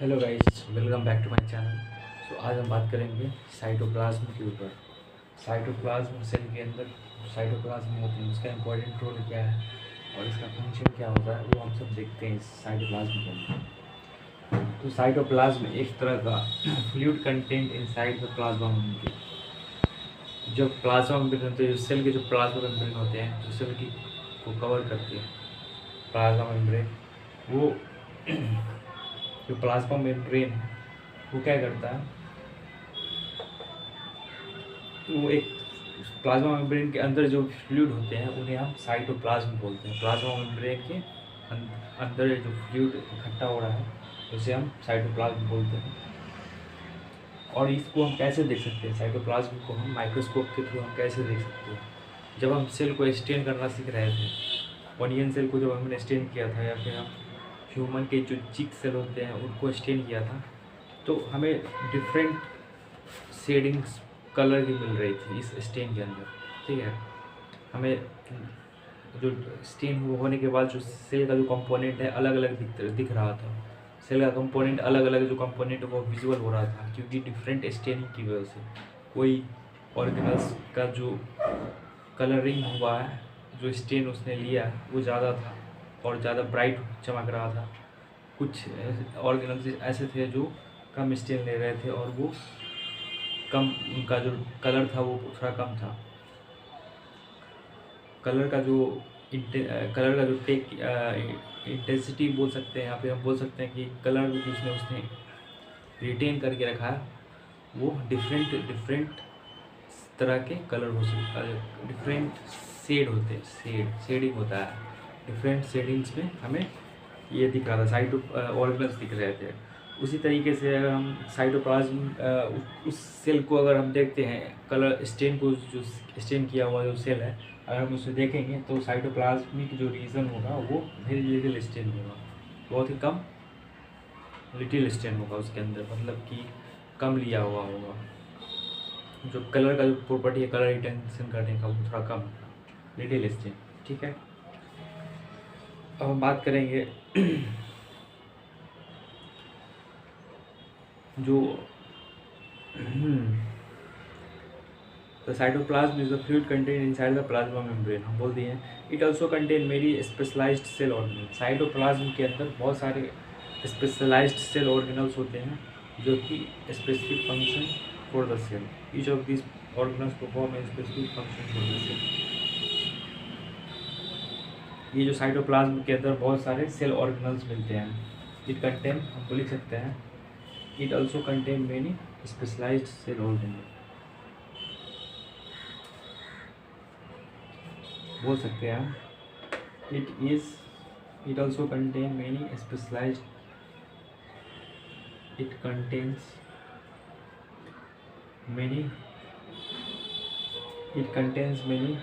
Hello guys, welcome back to my channel. आज हम बात करेंगे साइटोप्लाज्म के ऊपर। साइटोप्लाज्म सेल के अंदर साइटोप्लाज्म होते हैं, उसका इम्पोर्टेंट रोल क्या है और इसका फंक्शन क्या होता है, वो हम सब देखते हैं इस साइटोप्लाज्म के अंदर। तो साइटोप्लाज्म एक तरह का fluid content inside the plasma membrane. जो प्लाज्मा मेम्ब्रेन होते हैं, जो सेल के जो प्लाज्मा मेम्ब्रेन होते हैं, जो सेल की को कवर करते हैं प्लाज्मा मेम्ब्रेन, वो जो प्लाज्मा मेम्ब्रेन है वो क्या करता है, वो एक प्लाज्मा मेम्ब्रेन के अंदर जो फ्लूइड होते हैं उन्हें हम साइटोप्लाज्म बोलते हैं। प्लाज्मा मेम्ब्रेन के अंदर जो फ्लूइड इकट्ठा हो रहा है उसे हम साइटोप्लाज्म बोलते हैं। और इसको हम कैसे देख सकते हैं, साइटोप्लाज्म को हम माइक्रोस्कोप के थ्रू हम कैसे देख सकते हैं। जब हम सेल को स्टेन करना सीख रहे थे, ऑनियन सेल को जब हमने स्टेन किया था, या फिर हम ह्यूमन के जो चिक सेल होते हैं उनको स्टेन किया था, तो हमें डिफरेंट शेडिंग्स कलर की मिल रही थी इस स्टेन के अंदर। ठीक है, हमें जो स्टेन होने के बाद जो सेल का जो कंपोनेंट है अलग अलग दिख रहा था। सेल का कंपोनेंट अलग अलग जो कंपोनेंट वो विजुअल हो रहा था, क्योंकि डिफरेंट स्टेनिंग की वजह से कोई ऑर्गेनल्स का जो कलरिंग हुआ है, जो स्टेन उसने लिया है वो ज़्यादा था और ज़्यादा ब्राइट चमक रहा था। कुछ ऑर्गेनल्स ऐसे थे जो कम स्टेन ले रहे थे और वो कम, उनका जो कलर था वो थोड़ा कम था। कलर का जो टेक इंटेंसिटी बोल सकते हैं, या फिर हम बोल सकते हैं कि कलर जिसने उसने रिटेन करके रखा है वो डिफरेंट तरह के कलर हो सकता है, डिफरेंट शेड होते हैं, शेडिंग होता है। डिफरेंट शेडिंग्स में हमें ये दिख रहा था, साइटो ऑर्गेनल्स दिख रहे थे। उसी तरीके से अगर हम साइटोप्लाज्म उस सेल को अगर हम देखते हैं, कलर स्टेन को, जो स्टेन किया हुआ जो सेल है, अगर हम उसे देखेंगे तो साइटोप्लाज्मिक जो रीजन होगा वो वेरी लिटिल स्टेन होगा, बहुत ही कम लिटिल स्टेन होगा उसके अंदर, मतलब कि कम लिया हुआ होगा। जो कलर का जो प्रॉपर्टी है, कलर रिटेंशन करने का, वो थोड़ा कम लिटिल स्टेन। ठीक है, अब हम बात करेंगे जो the cytoplasm is the fluid content inside the plasma membrane. हम बोल दिए हैं इट ऑल्सो कंटेन मेरी स्पेशलाइज्ड सेल ऑर्गेनल। साइटोप्लाज्म के अंदर बहुत सारे स्पेशलाइज्ड सेल ऑर्गेनल्स होते हैं जो कि specific function for the cell. Each of this organelles perform a specific function for the cell. ये जो साइटोप्लाज्म के अंदर बहुत सारे सेल ऑर्गेनल्स मिलते हैं। इट कंटेन, हम लिख सकते हैं, it also contain many specialised cell organelle, बोल सकते हैं हम। It also contain many specialised, it contains many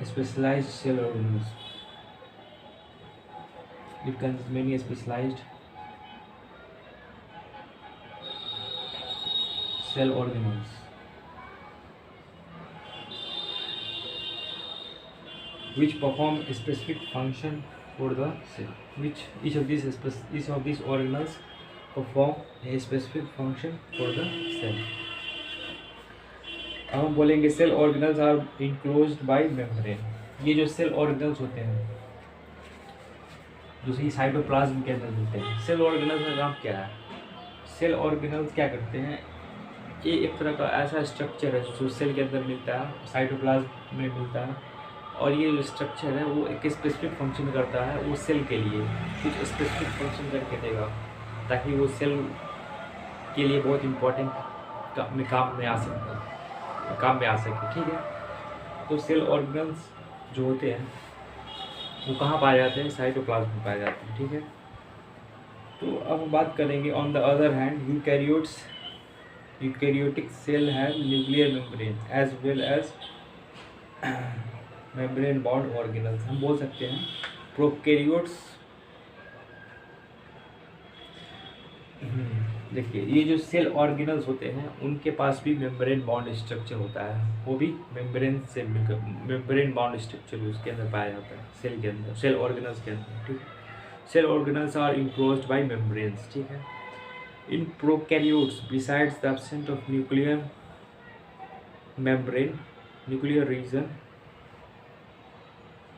specialized cell organelles. It contains many specialized cell organelles which perform a specific function for the cell. Which each of these organelles perform a specific function for the cell. अब हम बोलेंगे cell organelles are enclosed by membrane. ये जो cell organelles होते हैं जो cytoplasm के अंदर मिलते हैं, सेल ऑर्गेनल्स का काम क्या है? सेल ऑर्गेनल्स क्या करते हैं, ये एक तरह का ऐसा स्ट्रक्चर है जो सेल के अंदर मिलता है, साइटोप्लाज्म में मिलता है, और ये जो स्ट्रक्चर है वो एक स्पेसिफिक फंक्शन करता है। वो सेल के लिए कुछ स्पेसिफिक फंक्शन करके देगा ताकि वो सेल के लिए बहुत इम्पोर्टेंट काम में आ सके। ठीक है, तो सेल ऑर्गेनल्स जो होते हैं वो कहाँ पाए जाते हैं? साइटोप्लाज्म में पाए जाते हैं। ठीक है, तो अब हम बात करेंगे on the other hand eukaryotic cell have nuclear membrane as well as membrane bound organelles. हम बोल सकते हैं प्रोकैरियोट्स, देखिए ये जो सेल ऑर्गेनल्स होते हैं उनके पास भी मेम्ब्रेन बाउंड स्ट्रक्चर होता है, वो भी मेम्ब्रेन से मिलकर मेम्ब्रेन बाउंड स्ट्रक्चर उसके अंदर पाया जाता है सेल के अंदर, सेल ऑर्गेनल्स के अंदर। ठीक है, cell organelles are enclosed by membranes, ठीक है। In prokaryotes besides the absence of nuclear membrane nuclear region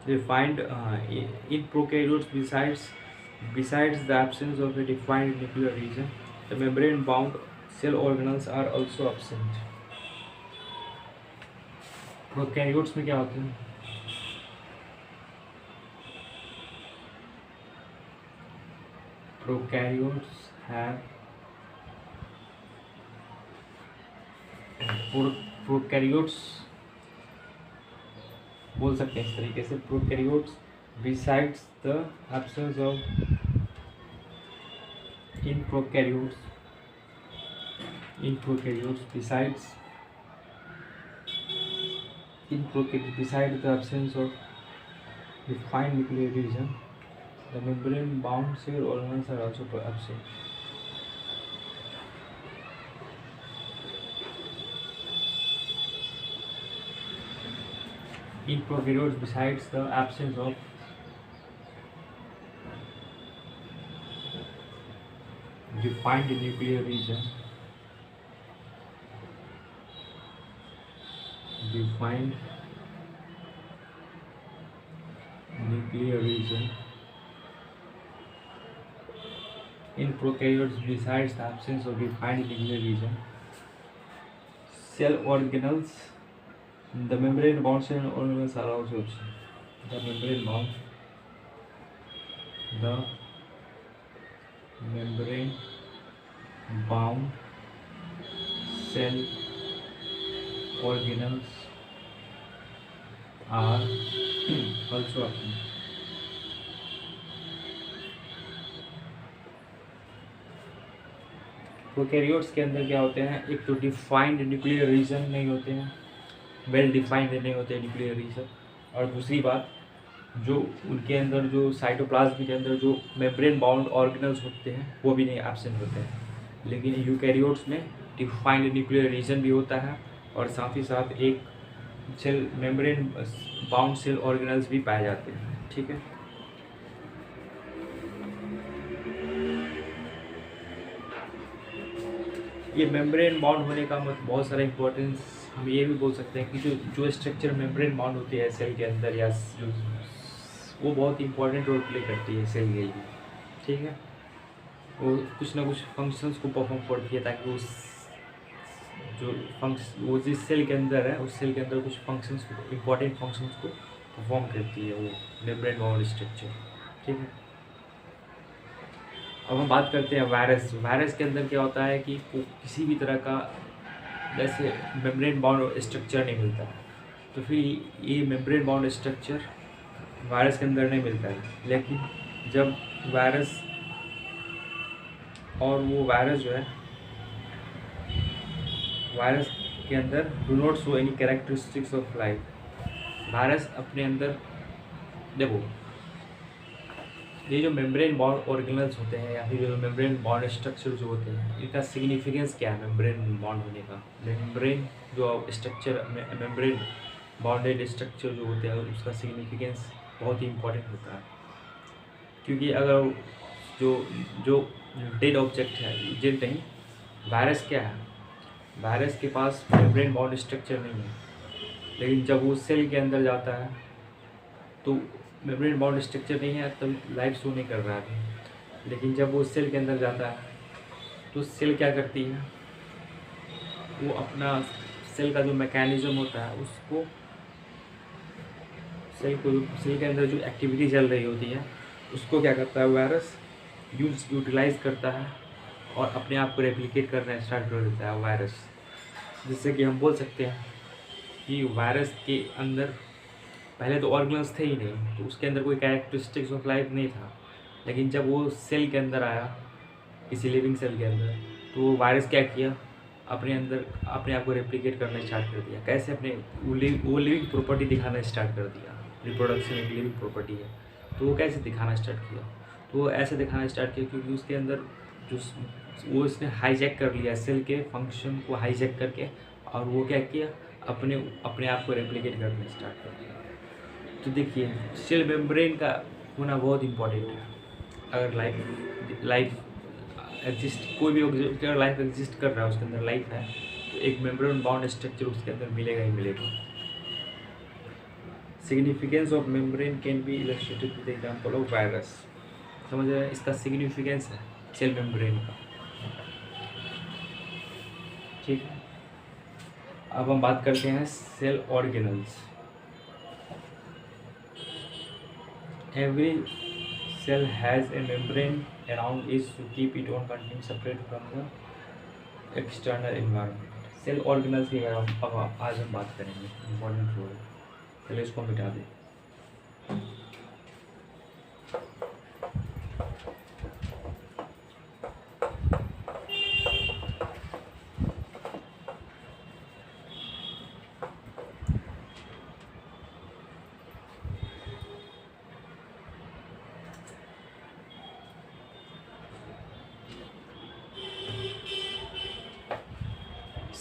they find in prokaryotes besides the absence of a defined nuclear region the membrane bound cell organelles are also absent। Prokaryotes में क्या होते हैं? Prokaryotes have prokaryotes बोल सकते हैं इस तरीके से, prokaryotes besides the absence of in prokaryotes besides the absence of defined nuclear region the membrane bound cell organelles are also absent। In prokaryotes, besides the absence of defined nuclear region, in prokaryotes, besides the absence of defined nuclear region, cell organelles, the membrane bound cell organelles are also absent। The membrane bound cell organelles are also absent। Prokaryotes के अंदर क्या होते हैं? एक तो defined nuclear region नहीं होते हैं, वेल डिफाइंड नहीं होते न्यूक्लियर रीजन, और दूसरी बात जो उनके अंदर जो साइटोप्लाज्म के अंदर जो मेम्ब्रेन बाउंड ऑर्गेनल्स होते हैं वो भी नहीं एब्सेंट होते हैं। लेकिन यूकैरियोट्स में डिफाइंड न्यूक्लियर रीजन भी होता है और साथ ही साथ एक cell membrane bound cell organelles भी पाए जाते हैं, ठीक है। ये मेम्ब्रेन बाउंड होने का मतलब बहुत सारा इंपॉर्टेंस हम ये भी बोल सकते हैं कि जो स्ट्रक्चर मेम्ब्रेन बाउंड होती है सेल के अंदर या जो वो बहुत इंपॉर्टेंट रोल प्ले करती है सेल के लिए, ठीक है। वो कुछ ना कुछ फंक्शंस को परफॉर्म करती है ताकि वो जिस सेल के अंदर है उस सेल के अंदर कुछ फंक्शंस को इम्पॉर्टेंट फंक्शंस को परफॉर्म करती है वो मेम्ब्रेन बाउंड स्ट्रक्चर, ठीक है। अब हम बात करते हैं वायरस के अंदर क्या होता है कि किसी भी तरह का जैसे मेम्ब्रेन बाउंड स्ट्रक्चर नहीं मिलता है, तो फिर ये मेम्ब्रेन बाउंड स्ट्रक्चर वायरस के अंदर नहीं मिलता है। लेकिन जब वायरस जो है वायरस के अंदर do not show any characteristics of life, virus अपने अंदर देखो ये जो मेम्ब्रेन बाउंड ऑर्गेनल्स होते हैं या फिर जो मेम्ब्रेन बाउंड स्ट्रक्चर जो होते हैं इनका सिग्निफिकेंस क्या है मेम्ब्रेन बाउंड होने का? मेम्ब्रेन जो स्ट्रक्चर मेम्ब्रेन बाउंडेड स्ट्रक्चर जो होते हैं उसका सिग्निफिकेंस बहुत ही इम्पोर्टेंट होता है, क्योंकि अगर जो डेड ऑब्जेक्ट है डेड नहीं, वायरस क्या है? वायरस के पास मेम्ब्रेन बाउंड स्ट्रक्चर नहीं है, लेकिन जब वो सेल के अंदर जाता है तो मेम्ब्रेन बाउंड स्ट्रक्चर नहीं है तब लाइफ शो नहीं कर रहा है। लेकिन जब वो सेल के अंदर जाता है तो सेल क्या करती है, वो अपना सेल का जो मैकेनिज्म होता है उसको सेल के अंदर जो एक्टिविटी चल रही होती है उसको क्या करता है वायरस यूटिलाइज करता है और अपने आप को रेप्लिकेट करना स्टार्ट कर देता है वायरस। जिससे कि हम बोल सकते हैं कि वायरस के अंदर पहले तो ऑर्गेनल्स थे ही नहीं, तो उसके अंदर कोई कैरेक्टरिस्टिक्स ऑफ लाइफ नहीं था। लेकिन जब वो सेल के अंदर आया किसी लिविंग सेल के अंदर, तो वायरस क्या किया, अपने आप को रेप्लिकेट करना स्टार्ट कर दिया। कैसे? वो लिविंग प्रॉपर्टी दिखाना स्टार्ट कर दिया। रिप्रोडक्शन एक लिविंग प्रॉपर्टी है, तो वो कैसे दिखाना स्टार्ट किया? तो वो ऐसे दिखाना स्टार्ट किया क्योंकि उसके अंदर वो इसने हाईजैक कर लिया सेल के फंक्शन को हाईजैक करके, और वो क्या किया अपने आप को रेप्लिकेट करना स्टार्ट कर दिया। तो देखिए सेल मेम्ब्रेन का होना बहुत इम्पोर्टेंट है। अगर लाइफ एग्जिस्ट, कोई भी अगर लाइफ एग्जिस्ट कर रहा है, उसके अंदर लाइफ है, तो एक मेम्ब्रेन बाउंड स्ट्रक्चर उसके अंदर मिलेगा ही मिलेगा। Significance of membrane can be illustrated with example of virus. समझ रहे हैं, इसका सिग्निफिकेंस है सेल मेम्ब्रेन का। ठीक है, अब हम बात करते हैं cell organelles. Every cell has a membrane around it to keep its own content separate from the external environment। Cell organelles की अब आज हम बात करेंगे, इम्पोर्टेंट रोल। चलिए इसको मिटा दें।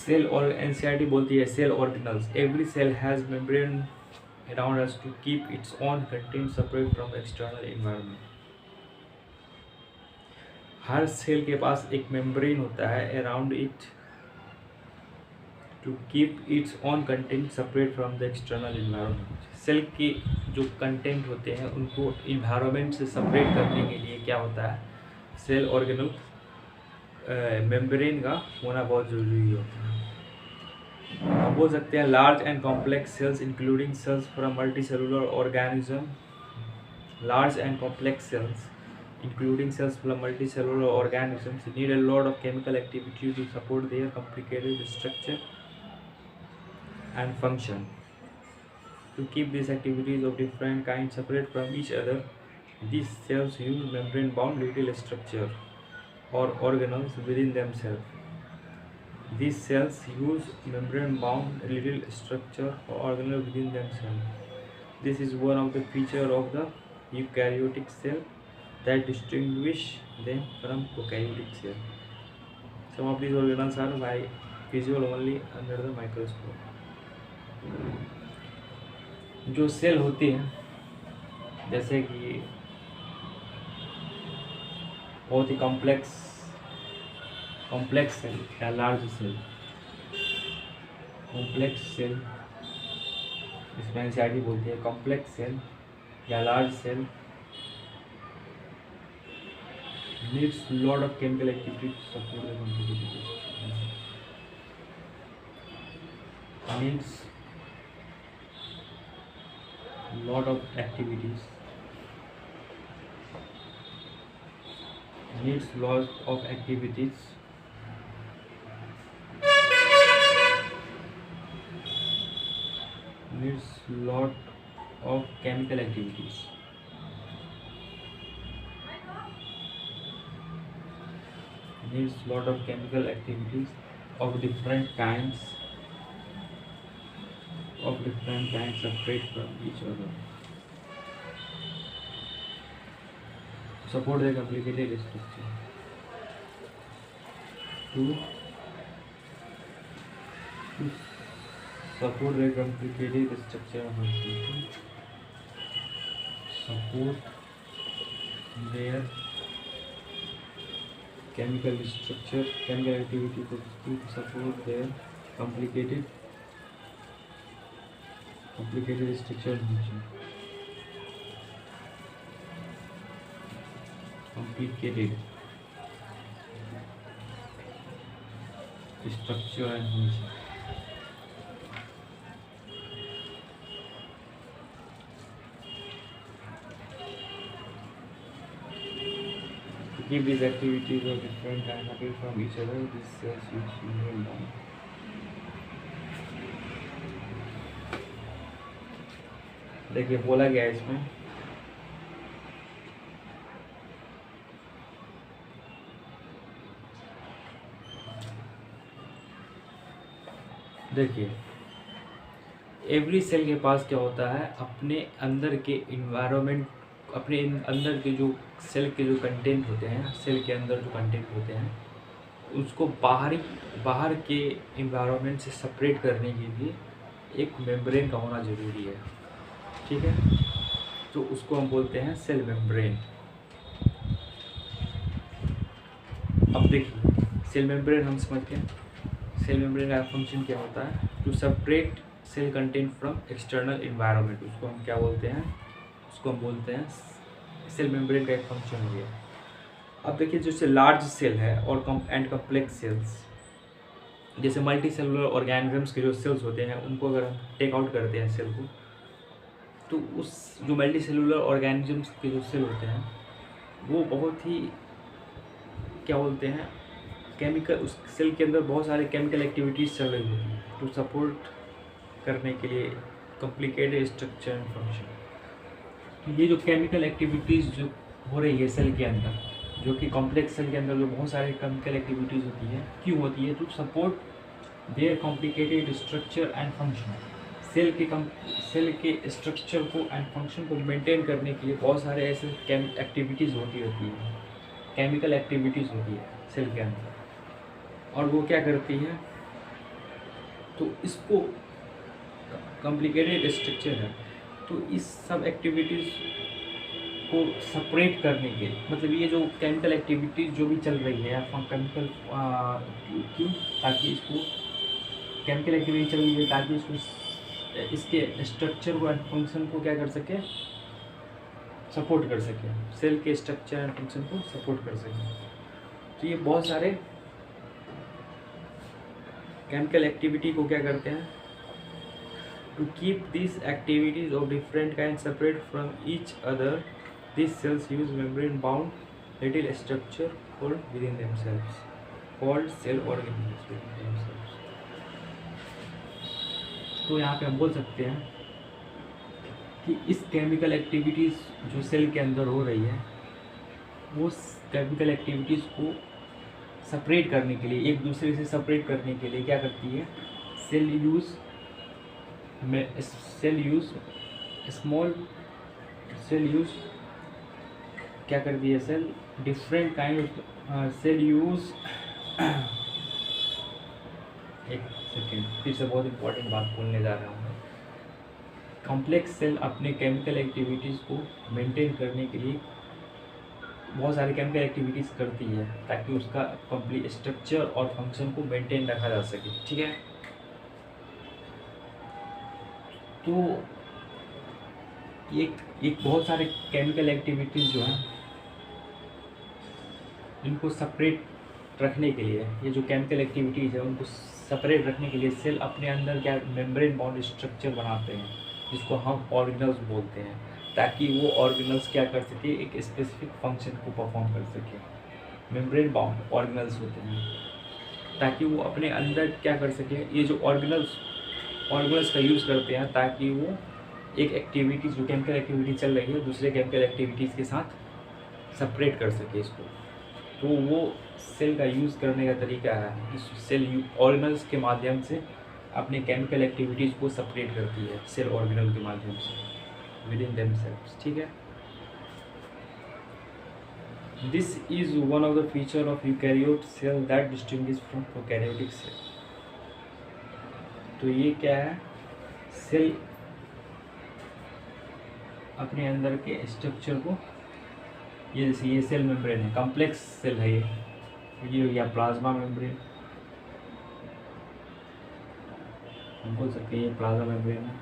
सेल और एनसीईआरटी बोलती है cell organelles. Every cell has membrane around us to keep its own content separate from external environment. हर सेल के पास एक मेम्ब्रेन होता है around it to keep its own content separate from the external environment. Cell के जो content होते हैं उनको इन्वायरमेंट से सेपरेट करने के लिए क्या होता है, सेल ऑर्गेनल मेम्ब्रेन का होना बहुत ज़रूरी होता है। हम बोल सकते हैं large and complex cells including cells from multicellular organism. Large and complex cells including cells from multicellular organisms need a lot of chemical activity to support their complicated structure and function. To keep these activities of different kinds separate from each other, these cells use membrane-bound little structure or organelles within themselves. These cells use membrane-bound little structure or organelle within themselves. This is one of the features of the eukaryotic cell that distinguish them from prokaryotic cell. Some of these organelles are visible only under the microscope. जो cell होती है, जैसे कि बहुत ही complex cell या large cell. Complex cell इसमें NCERT बोलती है कॉम्प्लेक्स सेल या large cell needs lot of chemical activity to support the complicated needs lot of activities needs lot of activities needs lot of chemical activities needs lot of chemical activities of different kinds separate from each other to support the complicated structure. To support the complicated structure of something, support their chemical activity to support their complicated structure function. Complicated structure and function. To keep these activities of different kinds separate from each other, these cells use membrane bound. देखिए बोला गया है इसमें देखिए every cell के पास क्या होता है, अपने अंदर के इन्वायरमेंट, अपने अंदर के जो सेल के जो कंटेंट होते हैं, सेल के अंदर जो कंटेंट होते हैं उसको बाहर के इन्वायरमेंट से सेपरेट करने के लिए एक मेम्ब्रेन का होना ज़रूरी है। ठीक है, तो उसको हम बोलते हैं सेल मेम्ब्रेन। अब देखिए सेल मेम्ब्रेन हम समझते हैं, सेल मेम्ब्रेन का फंक्शन क्या होता है, to separate cell content from external environment, उसको हम क्या बोलते हैं, उसको हम बोलते हैं सेल मेम्ब्रेन का एक फंक्शन हो गया। अब देखिए जैसे लार्ज सेल है और एंड कम्प्लेक्स सेल्स, जैसे मल्टी सेलुलर ऑर्गेनिजम्स के जो सेल्स होते हैं उनको अगर हम टेक आउट करते हैं सेल को, तो उस जो मल्टी सेलुलर ऑर्गेनिजम्स के जो सेल होते हैं वो बहुत ही क्या बोलते हैं केमिकल, उस सेल के अंदर बहुत सारे केमिकल एक्टिविटीज़ चल रही होती हैं टू सपोर्ट करने के लिए कॉम्प्लिकेटेड स्ट्रक्चर एंड फंक्शन। तो ये जो केमिकल एक्टिविटीज़ जो हो रही है सेल के अंदर, जो कि कॉम्प्लेक्स सेल के अंदर जो बहुत सारी केमिकल एक्टिविटीज़ होती है, क्यों होती है, to support their complicated structure and function. Cell के स्ट्रक्चर को एंड फंक्शन को मेंटेन करने के लिए बहुत सारे ऐसे एक्टिविटीज़ होती है, केमिकल एक्टिविटीज़ होती है सेल के अंदर, और वो क्या करती है, तो इसको कॉम्प्लिकेटेड स्ट्रक्चर है, तो इस सब एक्टिविटीज़ को सेपरेट करने के, मतलब ये जो केमिकल एक्टिविटीज़ जो भी चल रही है या केमिकल क्यों, ताकि इसको केमिकल एक्टिविटी चल रही है ताकि इसको इसके स्ट्रक्चर को एंड फंक्शन को क्या कर सके, सपोर्ट कर सके, सेल के स्ट्रक्चर एंड फंक्शन को सपोर्ट कर सके। तो ये बहुत सारे केमिकल एक्टिविटी को क्या करते हैं, to keep this activities of different kind separate from each other, this cells use membrane bound little structure called within themselves, called cell organisms within themselves. तो यहाँ पे हम बोल सकते हैं कि इस केमिकल एक्टिविटीज़ जो सेल के अंदर हो रही है, वो केमिकल एक्टिविटीज़ को सेपरेट करने के लिए, एक दूसरे से सेपरेट करने के लिए क्या करती है, सेल यूज क्या करती है, cell different kind of cell use एक सेकेंड फिर से बहुत इंपॉर्टेंट बात बोलने जा रहा हूँ। कॉम्प्लेक्स सेल अपने केमिकल एक्टिविटीज़ को मेंटेन करने के लिए बहुत सारी केमिकल एक्टिविटीज़ करती है ताकि उसका कंप्लीट स्ट्रक्चर और फंक्शन को मेंटेन रखा जा सके, ठीक है। तो एक बहुत सारे केमिकल एक्टिविटीज़ जो हैं इनको सेपरेट रखने के लिए, ये जो केमिकल एक्टिविटीज़ है उनको सेपरेट रखने के लिए सेल अपने अंदर क्या मेम्ब्रेन बाउंड स्ट्रक्चर बनाते हैं, जिसको हम ऑर्गेनल्स बोलते हैं, ताकि वो ऑर्गेनल्स क्या कर सके, एक स्पेसिफिक फंक्शन को परफॉर्म कर सके। मेम्ब्रेन बाउंड ऑर्गेनल्स होते हैं ताकि वो अपने अंदर क्या कर सके, ये जो ऑर्गेनल्स का यूज़ करते हैं ताकि वो एक एक्टिविटी जो केमिकल एक्टिविटी चल रही है दूसरे केमिकल एक्टिविटीज़ के साथ सेपरेट कर सके इसको। तो वो सेल का यूज़ करने का तरीका है, इस सेल ऑर्गेनल्स के माध्यम से अपने केमिकल एक्टिविटीज़ को सेपरेट करती है सेल ऑर्गेनल के माध्यम से विदिन देमसेल्व्स, ठीक है। This is one of the feature of eukaryote cell that distinguish from prokaryotic cell. तो ये क्या है, सेल अपने अंदर के स्ट्रक्चर को, ये जैसे ये सेल मेम्ब्रेन है, कॉम्प्लेक्स सेल है ये हो गया प्लाज्मा मेम्ब्रेन, हम बोल सकते हैं ये प्लाज्मा मेम्ब्रेन है,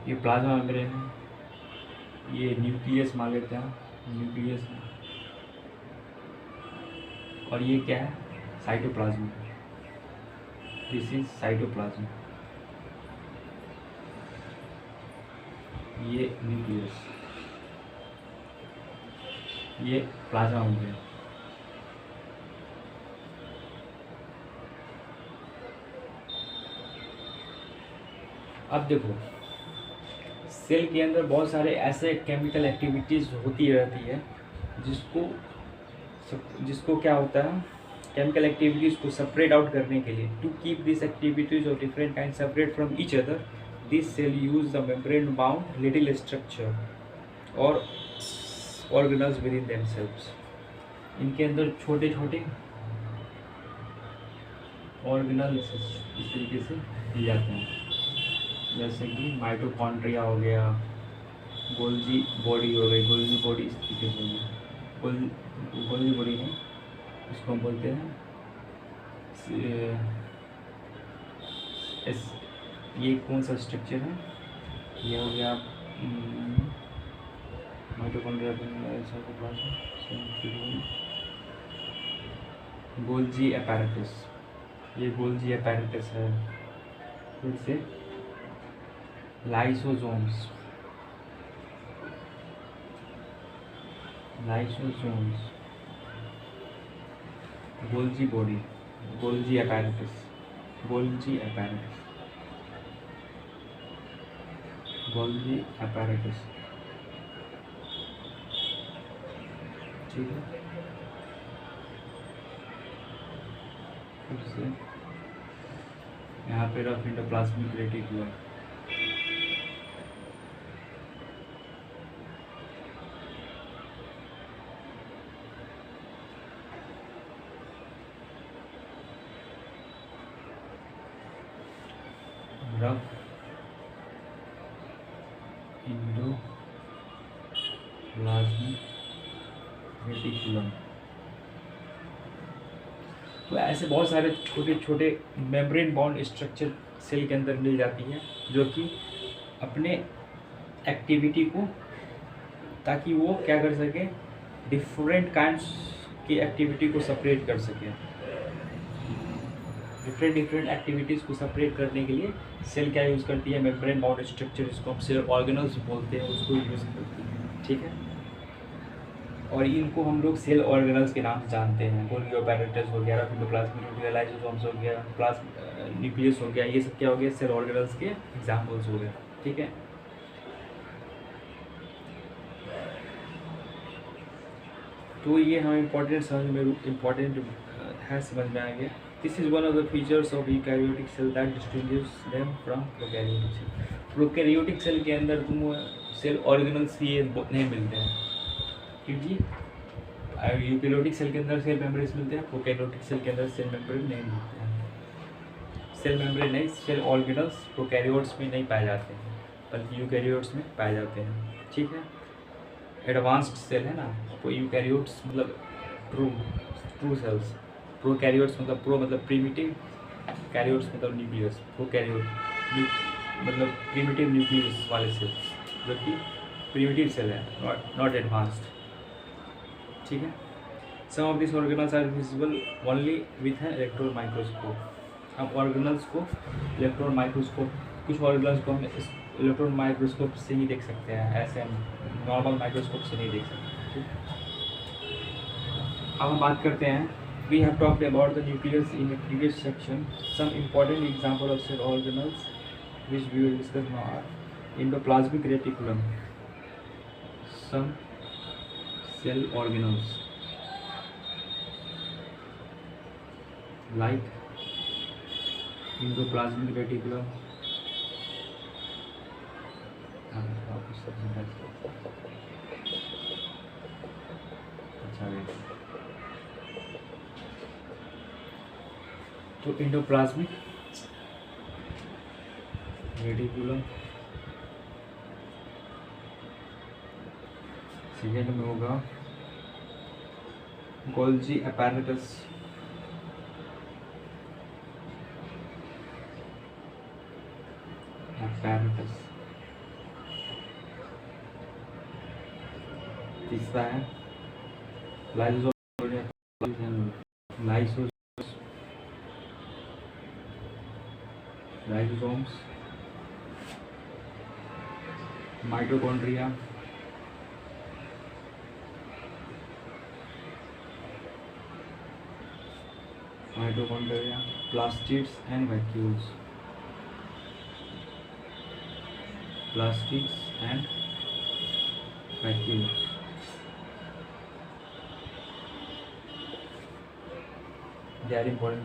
ये प्लाज्मा मेम्ब्रेन है, ये न्यूक्लियस मान लेते हैं, न्यूक्लियस है, और ये क्या है, साइटोप्लाज्म, दिस इज साइटोप्लाज्म, ये न्यूक्लियस, ये प्लाज्मा मेम्ब्रेन। अब देखो सेल के अंदर बहुत सारे ऐसे केमिकल एक्टिविटीज़ होती रहती है जिसको क्या होता है, केमिकल एक्टिविटीज़ को सेपरेट आउट करने के लिए, to keep this activities of different kind separate from each other, this cell use the membrane bound little structure और ऑर्गेनल्स विद इन देमसेल्व्स। इनके अंदर छोटे छोटे ऑर्गेनल्स इस तरीके से दिए जाते हैं, जैसे कि माइटोकॉन्ड्रिया हो गया, गोल्जी बॉडी हो गई, गोल्जी बॉडी इस तरीके से हो गई, गोल्जी बॉडी नहीं, इसको हम बोलते हैं ये कौन सा स्ट्रक्चर है, ये हो गया माइटोकॉन्ड्रिया, गोल्जी अपैरेटस, ये गोल्जी अपैरेटस है। फिर से lysosomes, Golgi body, Golgi apparatus, Golgi apparatus, ठीक है। फिर से यहाँ पे rough endoplasmic reticulum, rough endoplasmic reticulum. तो ऐसे बहुत सारे छोटे छोटे मेम्ब्रेन बाउंड स्ट्रक्चर सेल के अंदर मिल जाती है, जो कि अपने एक्टिविटी को, ताकि वो क्या कर सके, डिफरेंट काइंड्स की एक्टिविटी को सेपरेट कर सके। डिफरेंट एक्टिविटीज़ को सेपरेट करने के लिए सेल क्या यूज़ करती है, मेम्ब्रेन बाउंड स्ट्रक्चर, जिसको हम सेल ऑर्गेनल्स बोलते हैं, उसको यूज़ करती है, ठीक है। और इनको हम लोग सेल ऑर्गेनल्स के नाम से जानते हैं। गोल्गी अपैरेटस हो गया, एंडोप्लाज्मिक लाइसोसोम्स हो गया, न्यूक्लियस हो गया, ये सब क्या हो गया, सेल ऑर्गेनल्स के एग्जाम्पल्स हो गए, ठीक है। तो ये हमें इम्पोर्टेंट समझ में आ गया। This is one of the features of eukaryotic cell that distinguishes them from prokaryotic cell. Prokaryotic cell के अंदर तुम सेल ऑर्गेनल्स ये नहीं मिलते हैं, क्योंकि यूकैरियोटिक सेल के अंदर सेल मेम्ब्रेन मिलते हैं, प्रोकैरियोटिक सेल के अंदर सेल मेम्ब्रेन नहीं मिलते हैं। सेल मेम्ब्रेन नहीं, सेल ऑर्गेनल्स प्रोकैरियोट्स में नहीं पाए जाते हैं, बल्कि यूकैरियोट्स में पाए जाते हैं, ठीक है। एडवांस्ड सेल है ना, वो यूकैरियोट्स मतलब ट्रू सेल्स, प्रोकैरियोट्स मतलब प्रो मतलब प्रिमिटिव, कैरियोट्स मतलब न्यूक्लियस, प्रोकैरियोट मतलब प्रिमिटिव न्यूक्लियस वाले सेल्स, जो कि प्रिमिटिव सेल है, नॉट एडवांस्ड, ठीक है। Some of this organelles are visible only with an electron microscope. हम ऑर्गेनल्स को इलेक्ट्रॉन माइक्रोस्कोप, कुछ ऑर्गेनल्स को हम इलेक्ट्रॉन माइक्रोस्कोप से ही देख सकते हैं, ऐसे हम नॉर्मल माइक्रोस्कोप से नहीं देख सकते, ठीक। अब हम बात करते हैं, we have talked about the nucleus in the previous section. Some important example of cell organelles which we will discuss now are endoplasmic reticulum. Some cell organelles like endoplasmic reticulum, तो एंडोप्लाज्मिक रेटिकुलम, सेकेंड में होगा Golgi apparatus, तीसरा है lysosomes, mitochondria, plastids and vacuoles, they are important.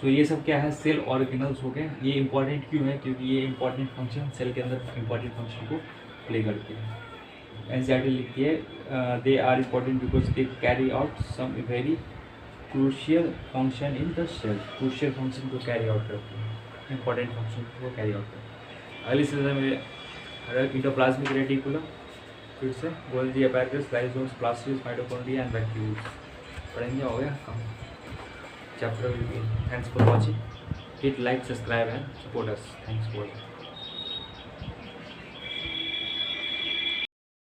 तो ये सब क्या है, सेल ऑर्गेनल्स हो गए। ये इंपॉर्टेंट क्यों है, क्योंकि ये इंपॉर्टेंट फंक्शन सेल के अंदर इंपॉर्टेंट फंक्शन को प्ले करते हैं। एनसीईआरटी लिखती है they are important because they carry out some very crucial function in the cell. Crucial function को कैरी आउट करते हैं, इंपॉर्टेंट फंक्शन को कैरी आउट करते हैं। अगली स्लाइड में एंडोप्लाज्मिक रेटिकुलम, फिर से Golgi apparatus, lysosomes, plastids, mitochondria and vacuoles पढ़ेंगे। हो गया कम chapter will be. Thanks for watching, hit like, subscribe and support us. Thanks for